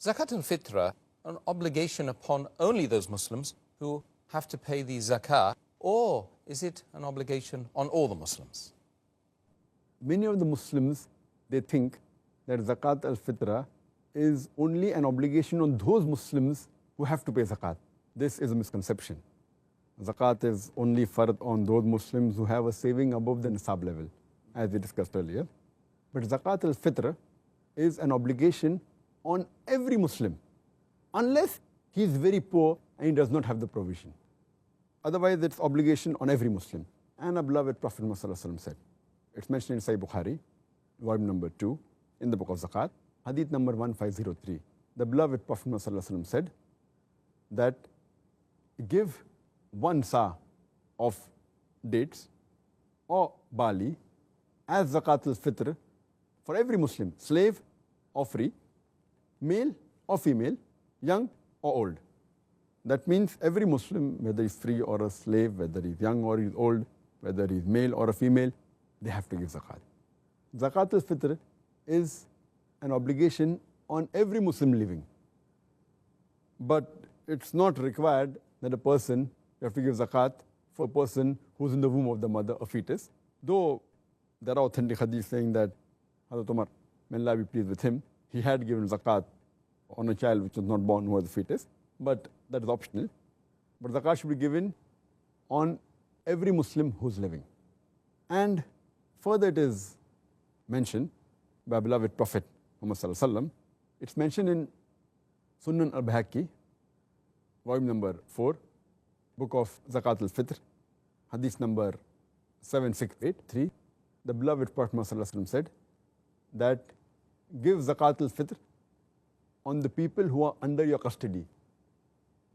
Zakat-ul-Fitr an obligation upon only those Muslims who have to pay the zakah, or is it an obligation on all the Muslims? Many of the Muslims, they think that Zakat al-Fitr is only an obligation on those Muslims who have to pay zakat. This is a misconception. Zakat is only fard on those Muslims who have a saving above the nisab level, as we discussed earlier. But Zakat al-Fitr is an obligation on every Muslim, unless he is very poor and he does not have the provision. Otherwise, it's obligation on every Muslim. And our beloved Prophet Muhammad said, it's mentioned in Sahih Bukhari, volume number 2, in the book of Zakat, hadith number 1503. The beloved Prophet Muhammad said that give 1 sa of dates or barley as Zakat al-Fitr for every Muslim, slave or free, male or female, young or old. That means every Muslim, whether he's free or a slave, whether he's young or he's old, whether he's male or a female, they have to give zakat. Zakat al-Fitr is an obligation on every Muslim living. But it's not required that a person, you have to give zakat for a person who's in the womb of the mother, a fetus. Though there are authentic hadiths saying that Hazrat Umar, may Allah be pleased with him, he had given zakat on a child which was not born, who was a fetus, but that is optional. But zakat should be given on every Muslim who's living. And further it is mentioned by beloved Prophet Muhammad Sallallahu Alaihi Wasallam. It's mentioned in Sunan al-Bahaqi, volume number 4, book of Zakat al-Fitr, hadith number 7683. The beloved Prophet Muhammad Sallallahu Alaihi Wasallam said that give Zakat al-Fitr on the people who are under your custody,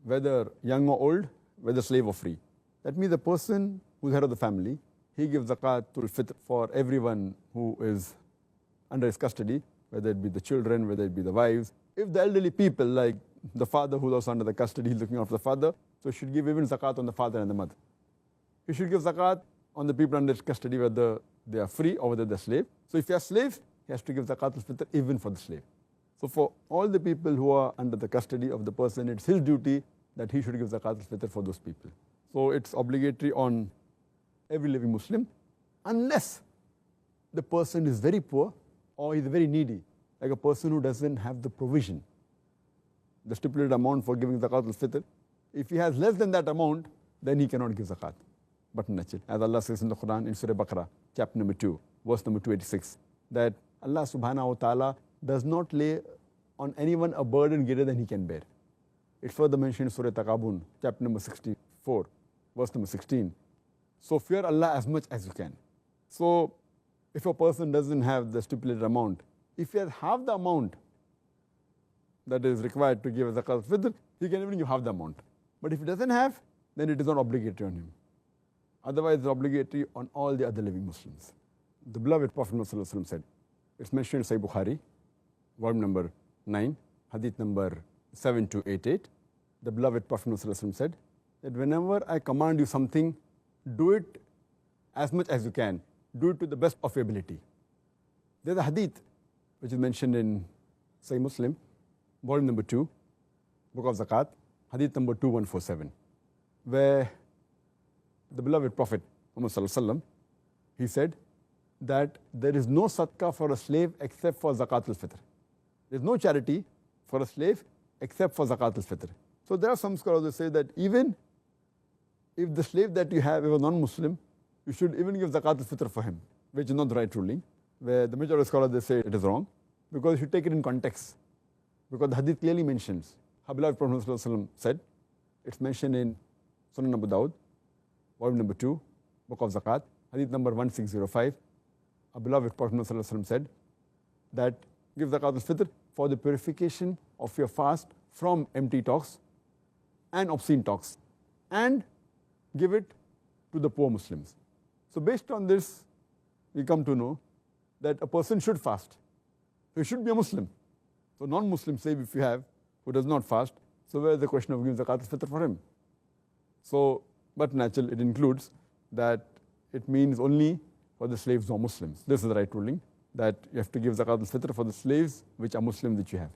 whether young or old, whether slave or free. That means the person who's head of the family, he gives Zakat-ul-Fitr for everyone who is under his custody, whether it be the children, whether it be the wives. If the elderly people, like the father who's also under the custody, he's looking after the father, so he should give even zakat on the father and the mother. He should give zakat on the people under his custody, whether they are free or whether they're slave. So if you are slave, he has to give Zakat-ul-Fitr even for the slave. So for all the people who are under the custody of the person, it's his duty that he should give Zakat-ul-Fitr for those people. So it's obligatory on every living Muslim, unless the person is very poor or is very needy, like a person who doesn't have the provision, the stipulated amount for giving Zakat-ul-Fitr. If he has less than that amount, then he cannot give zakat. But natural, as Allah says in the Quran, in Surah Baqarah, chapter number 2, verse number 286, that Allah subhanahu wa ta'ala does not lay on anyone a burden greater than he can bear. It's further mentioned in Surah Taqabun, chapter number 64, verse number 16. So fear Allah as much as you can. So if a person doesn't have the stipulated amount, if he has half the amount that is required to give a zakat al-fitr, he can even give half the amount. But if he doesn't have, then it is not obligatory on him. Otherwise, it's obligatory on all the other living Muslims. The beloved Prophet ﷺ said, it's mentioned in Sahih Bukhari, volume number 9, hadith number 7288. The beloved Prophet ﷺ said that whenever I command you something, do it as much as you can. Do it to the best of your ability. There's a hadith which is mentioned in Sahih Muslim, volume number 2, book of Zakat, hadith number 2147, where the beloved Prophet Muhammad Sallallahu Alaihi Wasallam, he said that there is no sadaqah for a slave except for Zakat-ul-Fitr. There is no charity for a slave except for Zakat-ul-Fitr. So there are some scholars who say that even if the slave that you have is a non-Muslim, you should even give Zakat-ul-Fitr for him, which is not the right ruling, where the majority of scholars, they say it is wrong, because you should take it in context. Because the hadith clearly mentions, our beloved Prophet Sallallahu Alaihi Wasallam said, it's mentioned in Sunan Abu Dawud, volume number 2, book of Zakat, hadith number 1605. Our beloved Prophet Sallallahu Alaihi Wasallam said that give Zakat al-Fitr for the purification of your fast from empty talks and obscene talks, and give it to the poor Muslims. So based on this, we come to know that a person should fast. He should be a Muslim. So non-Muslim slave, if you have, who does not fast, so where is the question of giving Zakat al-Fitr for him? So, but natural, it includes that it means only for the slaves who are Muslims. This is the right ruling, that you have to give Zakat al-Fitr for the slaves which are Muslims that you have.